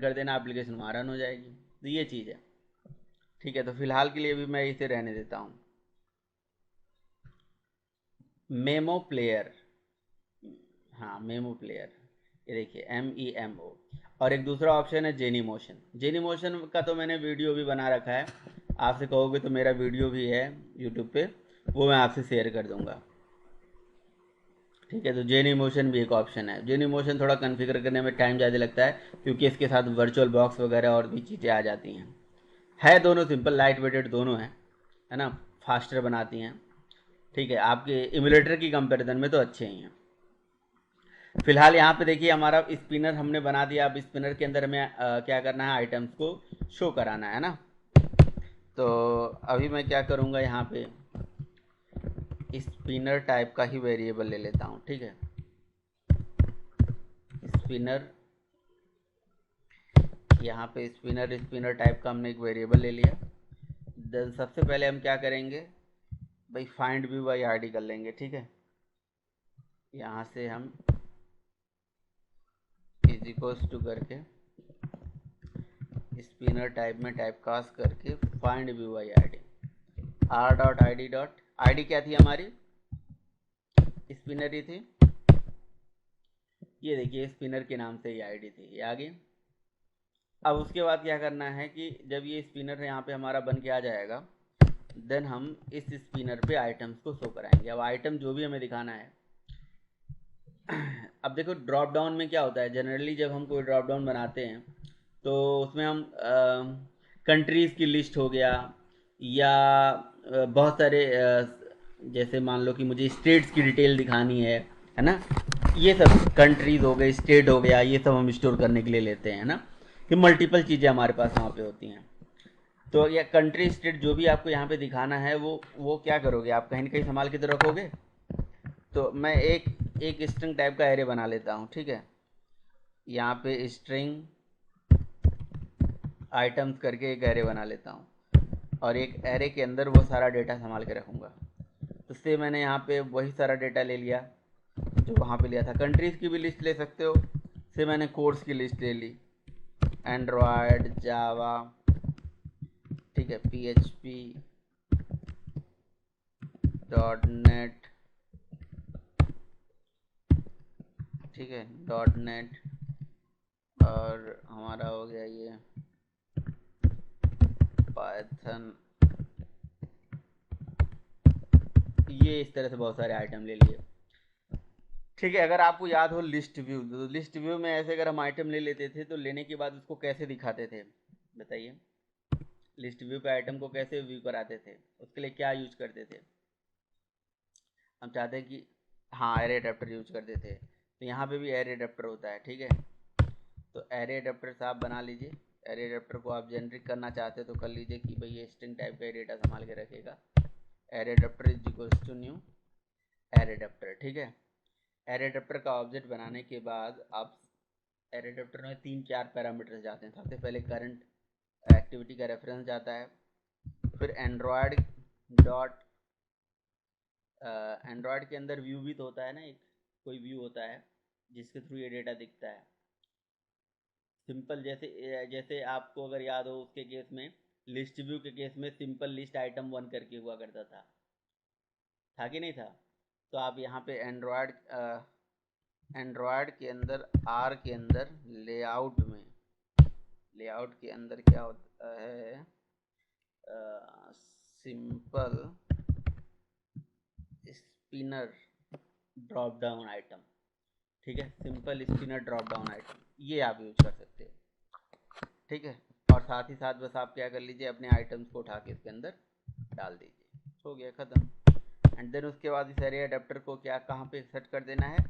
कर देना, एप्लीकेशन वहाँ रन हो जाएगी। तो ये चीज़ है। ठीक है, तो फिलहाल के लिए भी मैं इसे रहने देता हूँ। मेमो प्लेयर, हाँ मेमो प्लेयर, ये देखिए MEMO। और एक दूसरा ऑप्शन है जेनी मोशन। जेनी मोशन का तो मैंने वीडियो भी बना रखा है, आपसे कहोगे तो मेरा वीडियो भी है यूट्यूब पे, वो मैं आपसे शेयर कर दूंगा। ठीक है, तो जेनी मोशन भी एक ऑप्शन है। जेनी मोशन थोड़ा कन्फिगर करने में टाइम ज़्यादा लगता है, क्योंकि इसके साथ वर्चुअल बॉक्स वगैरह और भी चीज़ें आ जाती हैं। है दोनों सिंपल, लाइट वेटेड दोनों हैं, है ना, फास्टर बनाती हैं। ठीक है, आपके इमुलेटर की कंपैरिजन में तो अच्छे ही हैं। फिलहाल यहाँ पे देखिए हमारा स्पिनर हमने बना दिया। अब स्पिनर के अंदर हमें क्या करना है, आइटम्स को शो कराना है ना। तो अभी मैं क्या करूँगा, यहाँ पे स्पिनर टाइप का ही वेरिएबल ले लेता हूँ। ठीक है, स्पिनर, यहाँ पे स्पिनर टाइप का हमने एक वेरिएबल ले लिया। देन सबसे पहले हम क्या करेंगे भाई, फाइंड व्यू बाई आईडी कर लेंगे। ठीक है, यहाँ से हम इज इक्वल्स टू करके स्पिनर टाइप में टाइप कास्ट करके find view by ID, R dot I D dot, I D क्या थी हमारी, स्पिनर ही थी। ये देखिए स्पिनर के नाम से ये आईडी थी, ये आ गई। अब उसके बाद क्या करना है कि जब ये स्पिनर यहाँ पे हमारा बन के आ जाएगा, देन हम इस स्पिनर पे आइटम्स को शो कराएंगे। अब आइटम जो भी हमें दिखाना है, अब देखो ड्रॉप डाउन में क्या होता है, जनरली जब हम कोई ड्रॉप डाउन बनाते हैं तो उसमें हम कंट्रीज़ की लिस्ट हो गया, या बहुत सारे जैसे मान लो कि मुझे स्टेट्स की डिटेल दिखानी है ना, ये सब कंट्रीज़ हो गए, स्टेट हो गया, ये सब हम स्टोर करने के लिए लेते हैं ना, कि मल्टीपल चीज़ें हमारे पास वहाँ पे होती हैं। तो या कंट्री स्टेट जो भी आपको यहाँ पे दिखाना है, वो क्या करोगे, आप कहीं ना कहीं संभाल के तो रखोगे। तो मैं एक एक स्ट्रिंग टाइप का एरे बना लेता हूँ। ठीक है, यहाँ पे स्ट्रिंग आइटम्स करके एक एरे बना लेता हूँ, और एक एरे के अंदर वो सारा डेटा संभाल के रखूँगा। तो से मैंने यहाँ पे वही सारा डेटा ले लिया जो वहाँ पे लिया था। कंट्रीज़ की भी लिस्ट ले सकते हो, से मैंने कोर्स की लिस्ट ले ली, एंड्रॉयड, जावा, ठीक है, PHP, .NET, ठीक है, .NET, और हमारा हो गया ये पाइथन, ये इस तरह से बहुत सारे आइटम ले लिए। ठीक है, अगर आपको याद हो लिस्ट व्यू, तो लिस्ट व्यू में ऐसे अगर हम आइटम ले लेते थे तो लेने के बाद उसको कैसे दिखाते थे, बताइए। लिस्ट व्यू पे आइटम को कैसे व्यू कराते थे, उसके लिए क्या यूज करते थे। हम चाहते हैं कि हाँ एरे अडेप्टर यूज करते थे, तो यहाँ पे भी एरे अडेप्टर होता है। ठीक है, तो एरे अडेप्टर से आप बना लीजिए। एरे अडेप्टर को आप जेनरिक करना चाहते हो तो कर लीजिए कि भाई ये स्ट्रिंग टाइप का डेटा संभाल के रखेगा। Array adapter is equals to new array adapter. ठीक है, एरे अडेप्टर का ऑब्जेक्ट बनाने के बाद आप एरे अडेप्टर में 3-4 पैरामीटर्स जाते हैं। सबसे पहले करंट एक्टिविटी का रेफरेंस जाता है, फिर एंड्रॉयड डॉट, एंड्रॉयड के अंदर व्यू भी तो होता है ना, एक कोई व्यू होता है जिसके थ्रू ये डेटा दिखता है। सिंपल जैसे जैसे आपको अगर याद हो उसके केस में, लिस्ट व्यू के केस में सिंपल लिस्ट आइटम 1 करके हुआ करता था कि नहीं था। तो आप यहाँ पे एंड्रॉयड के अंदर आर के अंदर लेआउट में, लेआउट के अंदर क्या होता है, simple spinner drop down item. ठीक है, simple spinner drop down item, ये आप यूज कर सकते हो। ठीक है, और साथ ही साथ बस आप क्या कर लीजिए, अपने आइटम्स को उठा के इसके अंदर डाल दीजिए, हो गया ख़त्म। एंड देन उसके बाद इस एरे अडेप्टर को क्या कहाँ पे सेट कर देना है,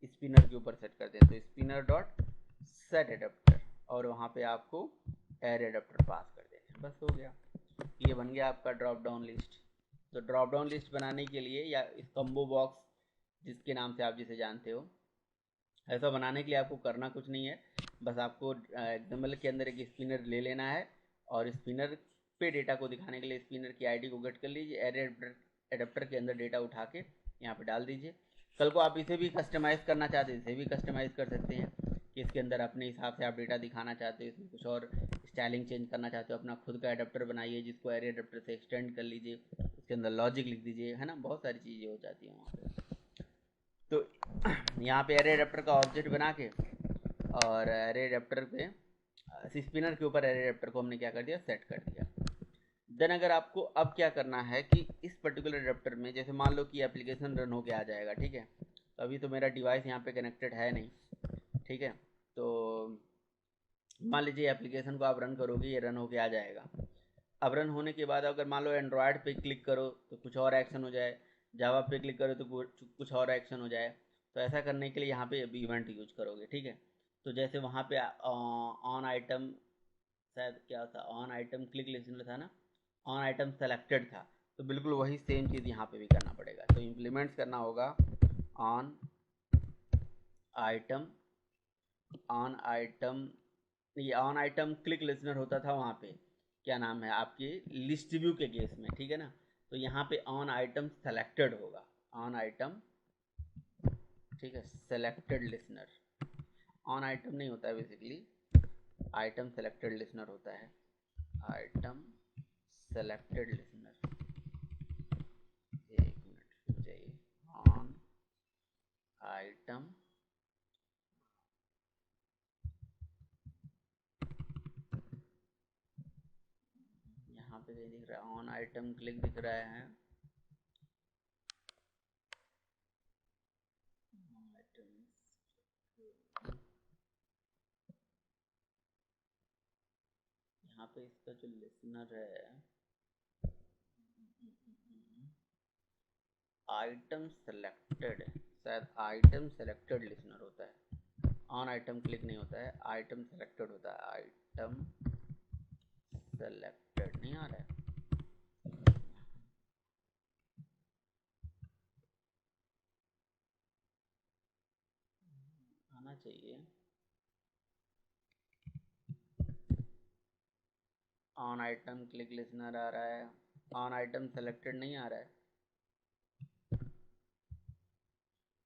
स्पिनर के ऊपर सेट कर दें, तो स्पिनर डॉट सेट अडेप्टर, और वहाँ पे आपको एरे अडेप्टर पास कर देना, बस हो गया। ये बन गया आपका ड्रॉप डाउन लिस्ट। तो ड्रॉप डाउन लिस्ट बनाने के लिए, या इस कम्बो बॉक्स जिसके नाम से आप जिसे जानते हो, ऐसा बनाने के लिए आपको करना कुछ नहीं है। बस आपको एक्सएमएल के अंदर एक स्पिनर ले लेना है, और स्पिनर पे डेटा को दिखाने के लिए स्पिनर की आईडी को गेट कर लीजिए, एरे एडेप्टर के अंदर डेटा उठा के यहाँ पे डाल दीजिए। कल को आप इसे भी कस्टमाइज़ करना चाहते हैं, इसे भी कस्टमाइज़ कर सकते हैं। कि इसके अंदर अपने हिसाब से आप डेटा दिखाना चाहते हो, इसमें कुछ और स्टाइलिंग चेंज करना चाहते हो, अपना खुद का एडाप्टर बनाइए जिसको एरे एडाप्टर से एक्सटेंड कर लीजिए, उसके अंदर लॉजिक लिख दीजिए, है ना, बहुत सारी चीज़ें हो जाती हैं वहाँ पे। तो यहाँ पे एरे एडाप्टर का ऑब्जेक्ट बना के और एरे एडाप्टर पे स्पिनर के ऊपर एरे एडाप्टर को हमने क्या कर दिया, सेट कर दिया। देन अगर आपको अब क्या करना है कि इस पर्टिकुलर एडाप्टर में जैसे मान लो कि एप्लीकेशन रन होके आ जाएगा, ठीक है, तो अभी तो मेरा डिवाइस यहाँ पे कनेक्टेड है नहीं, ठीक है, तो मान लीजिए एप्लीकेशन को आप रन करोगे, ये रन होके आ जाएगा। अब रन होने के बाद अगर मान लो एंड्रॉयड पे क्लिक करो तो कुछ और एक्शन हो जाए, जावा पे क्लिक करो तो कुछ और एक्शन हो जाए। तो ऐसा करने के लिए यहाँ पे इवेंट यूज करोगे, ठीक है। तो जैसे वहाँ पे ऑन आइटम, शायद क्या था, ऑन आइटम क्लिक लिस्टनर था ना, ऑन आइटम सेलेक्टेड था, तो बिल्कुल वही सेम चीज़ यहाँ पे भी करना पड़ेगा। तो इम्प्लीमेंट करना होगा ऑन आइटम, ऑन आइटम, ये ऑन आइटम क्लिक लिस्टनर होता था वहाँ पे, क्या नाम है आपके लिस्ट व्यू के केस में, ठीक है ना। तो यहाँ पे ऑन आइटम सेलेक्टेड होगा, ऑन आइटम, ठीक है, सेलेक्टेड लिस्टनर, ऑन आइटम नहीं होता है बेसिकली, आइटम सेलेक्टेड लिस्टनर होता है, आइटम सेलेक्टेड लिस्टनर, एक मिनट रुक जाइए, ऑन आइटम, यहाँ पे कहीं दिख रहा है ऑन आइटम क्लिक दिख रहा है, यहाँ पे इसका जो लिसनर है आइटम सेलेक्टेड, शायद आइटम सेलेक्टेड लिसनर होता है, ऑन आइटम क्लिक नहीं होता है, आइटम सेलेक्टेड होता है, आइटम सेलेक्टेड नहीं आ रहा है, आना चाहिए, ऑन आइटम क्लिक लिसनर आ रहा है, ऑन आइटम सेलेक्टेड नहीं आ रहा है,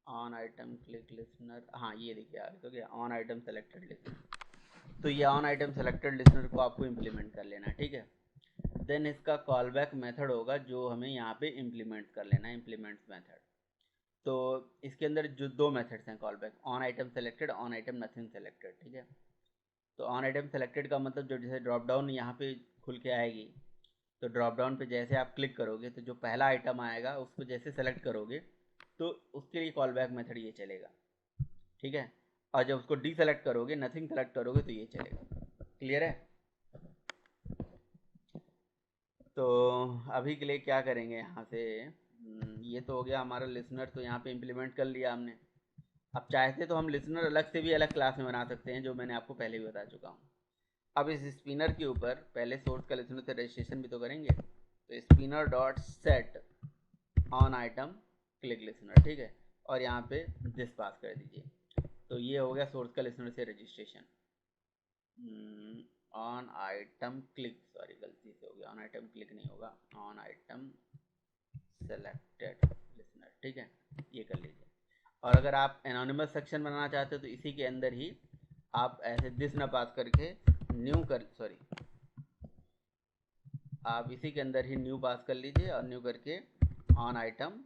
ऑन आइटम क्लिक लिसनर, हाँ ये देखिए आ तो गया ऑन आइटम सेलेक्टेड लिसनर। तो ये ऑन आइटम सेलेक्टेड लिसनर को आपको इम्प्लीमेंट कर लेना है, ठीक है। देन इसका कॉल बैक मेथड होगा जो हमें यहाँ पे इम्प्लीमेंट कर लेना है, इम्प्लीमेंट मेथड। तो इसके अंदर जो दो मेथड्स हैं call back, on item selected, on item nothing selected, ठीक है। तो ऑन आइटम सेलेक्टेड का मतलब जो जैसे ड्रॉप डाउन यहाँ पे खुल के आएगी, तो ड्रॉप डाउन पे जैसे आप क्लिक करोगे तो जो पहला आइटम आएगा उसको जैसे सेलेक्ट करोगे तो उसके लिए कॉल बैक मेथड ये चलेगा, ठीक है। और जब उसको डीसेलेक्ट करोगे, नथिंग सेलेक्ट करोगे तो ये चलेगा। क्लियर है। तो अभी के लिए क्या करेंगे यहाँ से, ये तो हो गया हमारा लिसनर, तो यहाँ पे इम्प्लीमेंट कर लिया हमने। अब चाहते तो हम लिसनर अलग से भी अलग क्लास में बना सकते हैं, जो मैंने आपको पहले भी बता चुका हूँ। अब इस स्पिनर के ऊपर पहले सोर्स का लिसनर से रजिस्ट्रेशन भी तो करेंगे, तो spinner dot set on item click listener, ठीक है, और यहाँ पे दिस पास कर दीजिए। तो ये हो गया सोर्स का लिसनर से registration, on item click, sorry गलती से हो गया, ऑन आइटम क्लिक नहीं होगा, ऑन आइटम सेलेक्टेड लिसनर, ठीक है, ये कर लीजिए। और अगर आप एनोनिमस सेक्शन बनाना चाहते हो तो इसी के अंदर ही आप ऐसे दिस ना पास करके न्यू कर, सॉरी, आप इसी के अंदर ही न्यू पास कर लीजिए और न्यू करके ऑन आइटम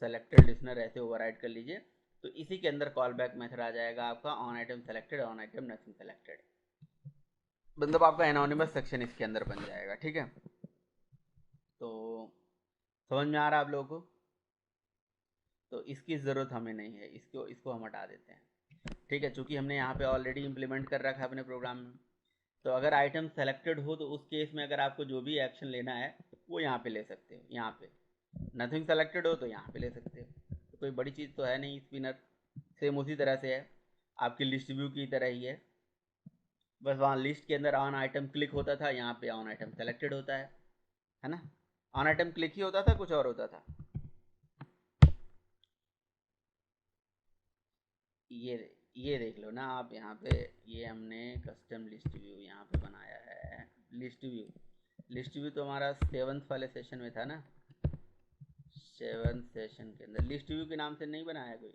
सेलेक्टेड लिसनर ऐसे ओवरराइड कर लीजिए। तो इसी के अंदर कॉल बैक मेथड आ जाएगा आपका on item selected, on item nothing selected, मतलब आपका एनोनिमस सेक्शन इसके अंदर बन जाएगा, ठीक है। तो समझ में आ रहा है आप लोगों को। तो इसकी ज़रूरत हमें नहीं है, इसको इसको हम हटा देते हैं, ठीक है, चूंकि हमने यहाँ पे ऑलरेडी इम्प्लीमेंट कर रखा है अपने प्रोग्राम में। तो अगर आइटम सेलेक्टेड हो तो उस केस में अगर आपको जो भी एक्शन लेना है वो यहाँ पे ले सकते हो, यहाँ पे नथिंग सेलेक्टेड हो तो यहाँ पे ले सकते हो। तो कोई बड़ी चीज़ तो है नहीं, स्पिनर सेम उसी तरह से है, आपकी लिस्ट व्यू की तरह ही है, बस वहाँ लिस्ट के अंदर ऑन आइटम क्लिक होता था, यहाँ पे ऑन आइटम सेलेक्टेड होता है ना। ऑन आइटम क्लिक ही होता था, कुछ और होता था। ये ये देख लो ना आप, यहाँ पे ये हमने कस्टम लिस्ट व्यू यहाँ पे बनाया है, लिस्ट व्यू, लिस्ट व्यू तो हमारा 7th वाले सेशन में था ना, 7th सेशन के अंदर लिस्ट व्यू के नाम से नहीं बनाया कोई,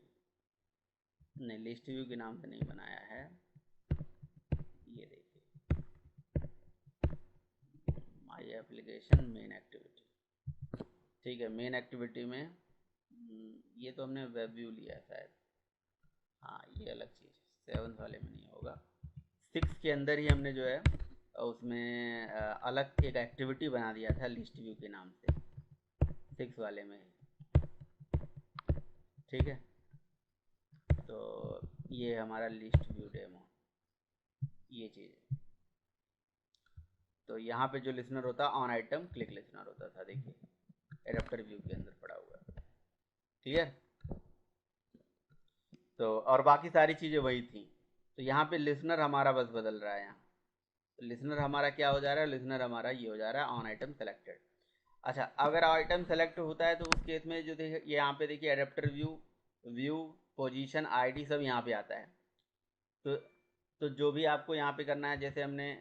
नहीं, लिस्ट व्यू के नाम से नहीं बनाया है, ये देखिए माई एप्लीकेशन मेन एक्टिविटी। ठीक है, मेन एक्टिविटी में ये तो हमने वेब व्यू लिया है शायद, हाँ ये अलग चीज़, 7th वाले में नहीं होगा। 6 के अंदर ही हमने जो है उसमें अलग एक एक्टिविटी बना दिया था लिस्ट व्यू के नाम से, 6 वाले में। ठीक है, तो ये हमारा लिस्ट व्यू डेमो, ये चीज़ है। तो यहाँ पे जो लिसनर होता है ऑन आइटम क्लिक लिसनर होता था, देखिए एडेप्टर व्यू के अंदर पड़ा हुआ है। क्लियर? तो और बाकी सारी चीज़ें वही थी। तो यहाँ पे लिसनर हमारा बस बदल रहा है। यहाँ तो लिसनर हमारा क्या हो जा रहा है, लिसनर हमारा ये हो जा रहा है ऑन आइटम सेलेक्टेड। अच्छा, अगर आइटम सेलेक्ट होता है तो उस केस में जो देखिए यहाँ पे देखिए adapter view, view, position, ID सब यहाँ पे आता है। तो जो भी आपको यहाँ पे करना है, जैसे हमने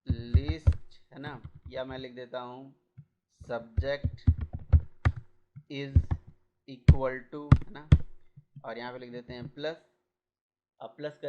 लिस्ट है ना, या मैं लिख देता हूँ सब्जेक्ट इज इक्वल टू, है ना, और यहाँ पे लिख देते हैं प्लस। अब प्लस